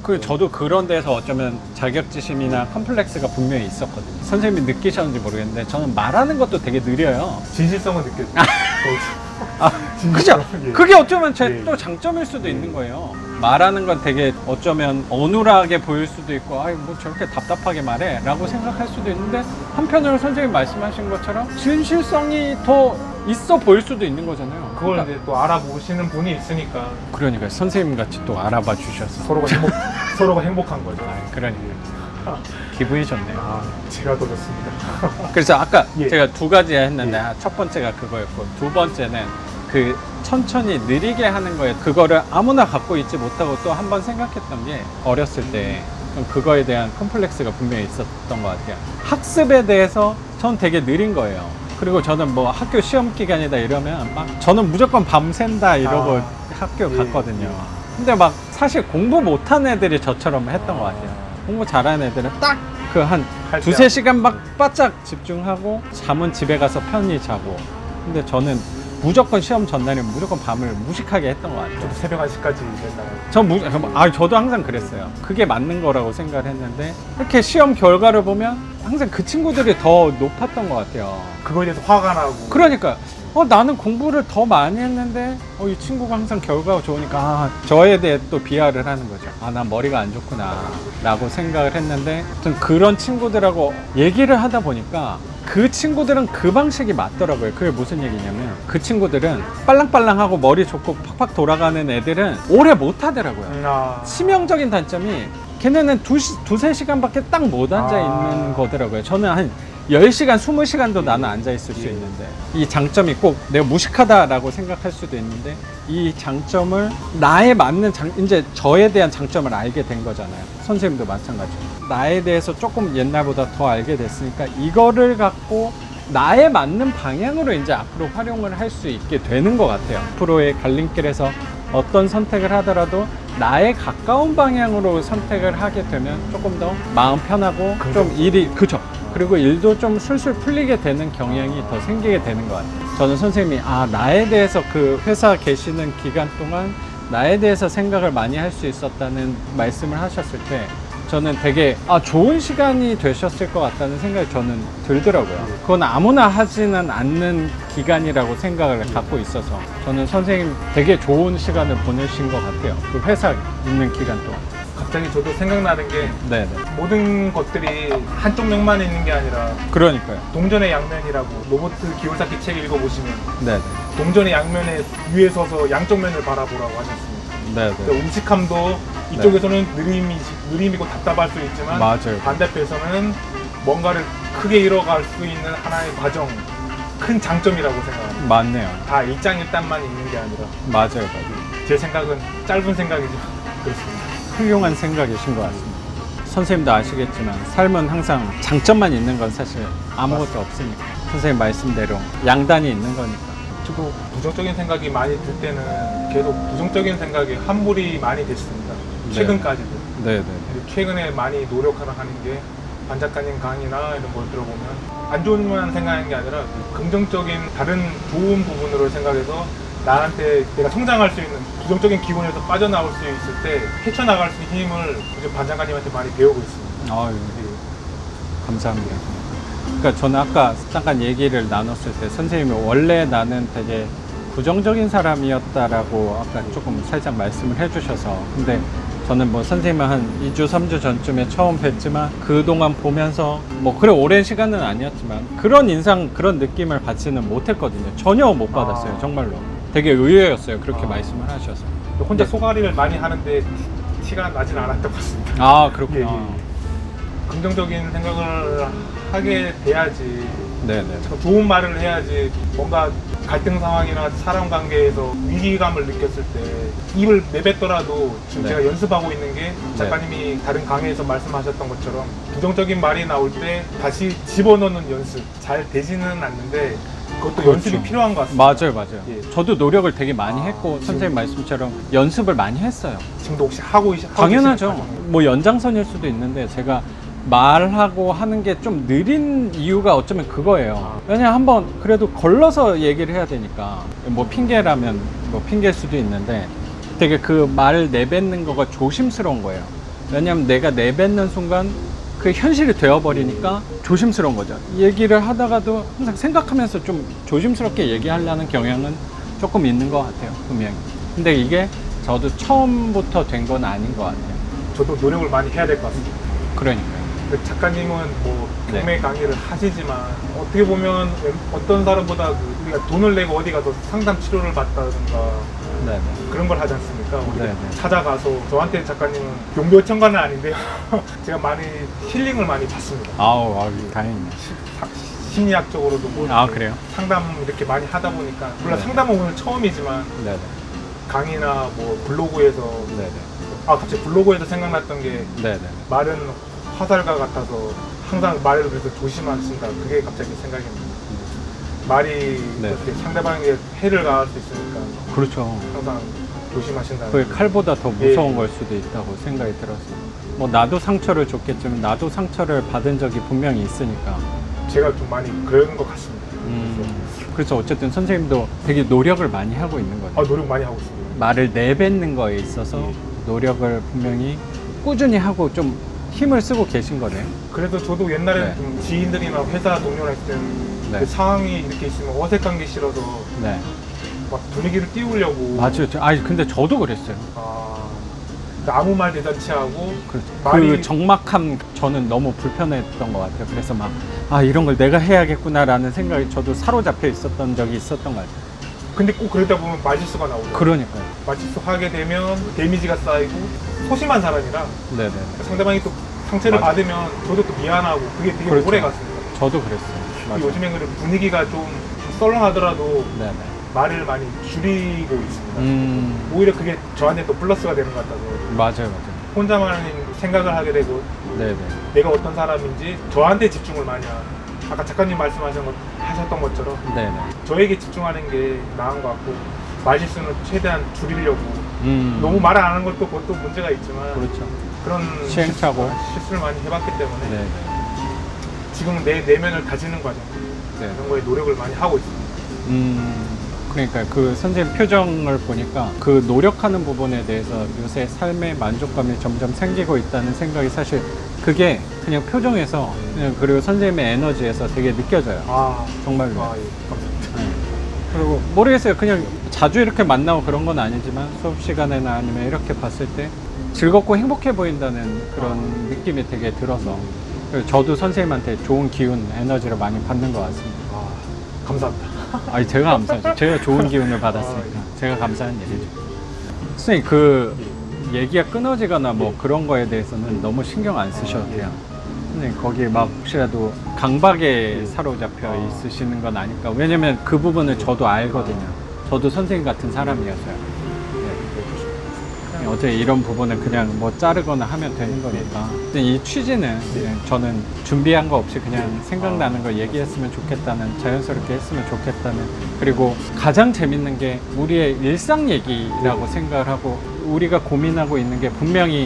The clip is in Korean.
저도 그런 데서 어쩌면 자격지심이나 컴플렉스가 분명히 있었거든요. 선생님이 느끼셨는지 모르겠는데 저는 말하는 것도 되게 느려요. 진실성은 느껴져요. 그죠? 예. 그게 어쩌면 제 예. 또 장점일 수도 있는 거예요. 말하는 건 되게 어쩌면 어눌하게 보일 수도 있고 아이 뭐 저렇게 답답하게 말해 라고 생각할 수도 있는데 한편으로 선생님 말씀하신 것처럼 진실성이 더 있어 보일 수도 있는 거잖아요. 그걸 이제 또 알아보시는 분이 있으니까 그러니까 선생님 같이 또 알아봐 주셔서 서로가 행복한 거죠. 그러니까 기분이 좋네요. 아, 제가 더 좋습니다. 그래서 아까 예. 제가 두 가지 했는데 첫 번째가 그거였고 두 번째는 그 천천히 느리게 하는 거에 그거를 아무나 갖고 있지 못하고 또 한 번 생각했던 게 어렸을 때 그거에 대한 컴플렉스가 분명히 있었던 것 같아요. 학습에 대해서 전 되게 느린 거예요. 그리고 저는 뭐 학교 시험 기간이다 이러면 막 저는 무조건 밤샌다 이러고 학교 예. 갔거든요. 근데 막 사실 공부 못한 애들이 저처럼 했던 것 같아요. 공부 잘하는 애들은 딱 그 한 할 두세 때. 시간 막 바짝 집중하고 잠은 집에 가서 편히 자고. 근데 저는 무조건 시험 전날이면 무조건 밤을 무식하게 했던 것 같아요. 저도 새벽 1시까지 됐나요? 저도 항상 그랬어요. 그게 맞는 거라고 생각을 했는데 이렇게 시험 결과를 보면 항상 그 친구들이 더 높았던 것 같아요. 그거에 대해서 화가 나고. 그러니까 나는 공부를 더 많이 했는데 이 친구가 항상 결과가 좋으니까 저에 대해 또 비하를 하는 거죠. 난 머리가 안 좋구나 라고 생각을 했는데 좀 그런 친구들하고 얘기를 하다 보니까 그 친구들은 그 방식이 맞더라고요. 그게 무슨 얘기냐면 그 친구들은 빨랑빨랑하고 머리 좋고 팍팍 돌아가는 애들은 오래 못 하더라고요. 치명적인 단점이 걔네는 두세 시간밖에 딱 못 앉아 있는 거더라고요. 저는 한 10시간, 20시간도 나는 앉아있을 수 있는데 이 장점이 꼭 내가 무식하다라고 생각할 수도 있는데 이 장점을 나에 맞는 이제 저에 대한 장점을 알게 된 거잖아요. 선생님도 마찬가지로 나에 대해서 조금 옛날보다 더 알게 됐으니까 이거를 갖고 나에 맞는 방향으로 이제 앞으로 활용을 할 수 있게 되는 것 같아요. 앞으로의 갈림길에서 어떤 선택을 하더라도 나에 가까운 방향으로 선택을 하게 되면 조금 더 마음 편하고 좀 일이 그리고 일도 좀 술술 풀리게 되는 경향이 더 생기게 되는 것 같아요. 저는 선생님이 나에 대해서 그 회사 계시는 기간 동안 나에 대해서 생각을 많이 할 수 있었다는 말씀을 하셨을 때 저는 되게 좋은 시간이 되셨을 것 같다는 생각이 저는 들더라고요. 그건 아무나 하지는 않는 기간이라고 생각을 갖고 있어서 저는 선생님 되게 좋은 시간을 보내신 것 같아요. 그 회사 있는 기간 동안. 갑자기 저도 생각나는 게 네네. 모든 것들이 한쪽 면만 있는 게 아니라 그러니까요. 동전의 양면이라고 로버트 기요사키 책 읽어보시면 네네. 동전의 양면에 위에 서서 양쪽 면을 바라보라고 하셨습니다. 네네. 그러니까 음식함도 이쪽에서는 느림이고 답답할 수 있지만 맞아요. 반대편에서는 뭔가를 크게 이뤄갈 수 있는 하나의 과정, 큰 장점이라고 생각합니다. 맞네요. 다 일장일단만 있는 게 아니라 맞아요. 제 생각은 짧은 생각이죠. 그렇습니다. 훌륭한 생각이신 것 같습니다. 선생님도 아시겠지만 삶은 항상 장점만 있는 건 사실 아무것도 없으니까 선생님 말씀대로 양단이 있는 거니까. 저도 부정적인 생각이 많이 들 때는 계속 부정적인 생각에 함몰이 많이 됐습니다. 최근까지도. 네네. 최근에 많이 노력하러 하는 게 반 작가님 강의나 이런 걸 들어보면 안 좋은 생각하는 게 아니라 긍정적인 다른 좋은 부분으로 생각해서 나한테 내가 성장할 수 있는 부정적인 기분에서 빠져나올 수 있을 때 헤쳐나갈 수 있는 힘을 요즘 반 작가님한테 많이 배우고 있습니다. 감사합니다. 그러니까 저는 아까 잠깐 얘기를 나눴을 때 선생님이 원래 나는 되게 부정적인 사람이었다라고 아까 조금 살짝 말씀을 해주셔서 근데 저는 뭐 선생님은 한 2주, 3주 전쯤에 처음 뵀지만 그동안 보면서 뭐 그래 오랜 시간은 아니었지만 그런 인상, 그런 느낌을 받지는 못했거든요. 전혀 못 받았어요. 정말로. 되게 의외였어요. 그렇게 말씀을 하셔서. 혼자 소가리를 많이 하는데 티가 나진 않았던 것 같습니다. 그렇구나. 긍정적인 생각을 하게 돼야지 네네. 좋은 말을 해야지 뭔가 갈등 상황이나 사람 관계에서 위기감을 느꼈을 때 입을 내뱉더라도 지금 제가 연습하고 있는 게 작가님이 다른 강의에서 말씀하셨던 것처럼 부정적인 말이 나올 때 다시 집어넣는 연습 잘 되지는 않는데 그것도 연습이 필요한 것 같습니다. 맞아요. 저도 노력을 되게 많이 했고 선생님 말씀처럼 연습을 많이 했어요. 지금도 혹시 하고 당연하죠. 계시는 뭐 연장선일 수도 있는데 제가 말하고 하는 게 좀 느린 이유가 어쩌면 그거예요. 왜냐면 한번 그래도 걸러서 얘기를 해야 되니까 뭐 핑계라면 뭐 핑계일 수도 있는데 되게 그 말을 내뱉는 거가 조심스러운 거예요. 왜냐면 내가 내뱉는 순간 그 현실이 되어버리니까 조심스러운 거죠. 얘기를 하다가도 항상 생각하면서 좀 조심스럽게 얘기하려는 경향은 조금 있는 것 같아요, 분명히. 근데 이게 저도 처음부터 된 건 아닌 것 같아요. 저도 노력을 많이 해야 될 것 같습니다. 그러니까요. 그 작가님은 뭐 네. 경매 강의를 하시지만 어떻게 보면 어떤 사람보다 우리가 돈을 내고 어디 가서 상담 치료를 받다든가 네네. 그런 걸 하지 않습니까? 우리가 네네. 찾아가서 저한테 작가님은 용도천가는 아닌데요. 제가 많이 힐링을 많이 받습니다. 아우, 다행이네. 심리학적으로도 뭐 아, 이렇게 그래요? 상담 이렇게 많이 하다 보니까 물론 네. 상담은 오늘 처음이지만 네네. 강의나 뭐 블로그에서 네네. 갑자기 블로그에서 생각났던 게 네네. 말은 화살과 같아서 항상 말을 그래서 조심하신다. 그게 갑자기 생각이 납니다. 말이 네. 이렇게 상대방에게 해를 가할 수 있으니까 그렇죠. 항상 조심하신다는. 그게 칼보다 더 무서운 예. 걸 수도 있다고 생각이 들었어요. 뭐 나도 상처를 줬겠지만 나도 상처를 받은 적이 분명히 있으니까. 제가 좀 많이 그런 것 같습니다. 그래서 어쨌든 선생님도 되게 노력을 많이 하고 있는 거죠. 노력 많이 하고 있습니다. 말을 내뱉는 거에 있어서 예. 노력을 분명히 꾸준히 하고 좀 힘을 쓰고 계신 거네요. 그래도 저도 옛날에 네. 좀 지인들이나 회사 동료랑 있을 때는 네. 그 상황이 이렇게 있으면 어색한 게 싫어서 네. 막 분위기를 띄우려고. 맞아요. 아니 근데 저도 그랬어요. 그러니까 아무 말 대잔치 하고 그렇죠. 말이- 그 적막함 저는 너무 불편했던 것 같아요. 그래서 막 이런 걸 내가 해야겠구나라는 생각이 저도 사로잡혀 있었던 적이 있었던 것 같아요. 근데 꼭 그러다 보면 말실수가 나오죠. 그러니까요. 말실수 하게 되면 데미지가 쌓이고 소심한 사람이라 네네. 상대방이 또 상처를 맞아요. 받으면 저도 또 미안하고 그게 되게 그렇죠. 오래 갔습니다. 저도 그랬어요. 맞아요. 요즘엔 그래도 분위기가 좀 썰렁하더라도 네네. 말을 많이 줄이고 있습니다. 오히려 그게 저한테 또 플러스가 되는 것 같아서 맞아요. 혼자만 생각을 하게 되고 네네. 내가 어떤 사람인지 저한테 집중을 많이 아까 작가님 하셨던 것처럼 네네. 저에게 집중하는 게 나은 것 같고 말실수는 최대한 줄이려고 너무 음. 말 안 하는 것도 그것도 문제가 있지만 그렇죠. 그런 시행착오. 실수를 많이 해봤기 때문에 네네. 지금은 내 내면을 다지는 과정 네. 이런 거에 노력을 많이 하고 있습니다. 그러니까 그 선생님 표정을 보니까 그 노력하는 부분에 대해서 요새 삶의 만족감이 점점 생기고 있다는 생각이 사실 그게 그냥 표정에서 그냥 그리고 선생님의 에너지에서 되게 느껴져요. 정말로. 예, 감사합니다. 네. 그리고 모르겠어요. 그냥 자주 이렇게 만나고 그런 건 아니지만 수업 시간에나 아니면 이렇게 봤을 때 즐겁고 행복해 보인다는 그런 느낌이 되게 들어서 그래서 저도 선생님한테 좋은 기운, 에너지를 많이 받는 것 같습니다. 감사합니다. 아니 제가 감사하죠. 제가 좋은 기운을 받았으니까 제가 감사한 일이죠. 선생님 그 얘기가 끊어지거나 뭐 그런 거에 대해서는 너무 신경 안 쓰셔도 돼요. 선생님 거기 막 혹시라도 강박에 사로잡혀 있으시는 건 아닐까. 왜냐면 그 부분을 저도 알거든요. 저도 선생님 같은 사람이어서요. 어제 이런 부분은 그냥 뭐 자르거나 하면 되는 거니까. 근데 이 취지는 그냥 저는 준비한 거 없이 그냥 생각나는 거 얘기했으면 좋겠다는, 자연스럽게 했으면 좋겠다는. 그리고 가장 재밌는 게 우리의 일상 얘기라고 생각을 하고 우리가 고민하고 있는 게 분명히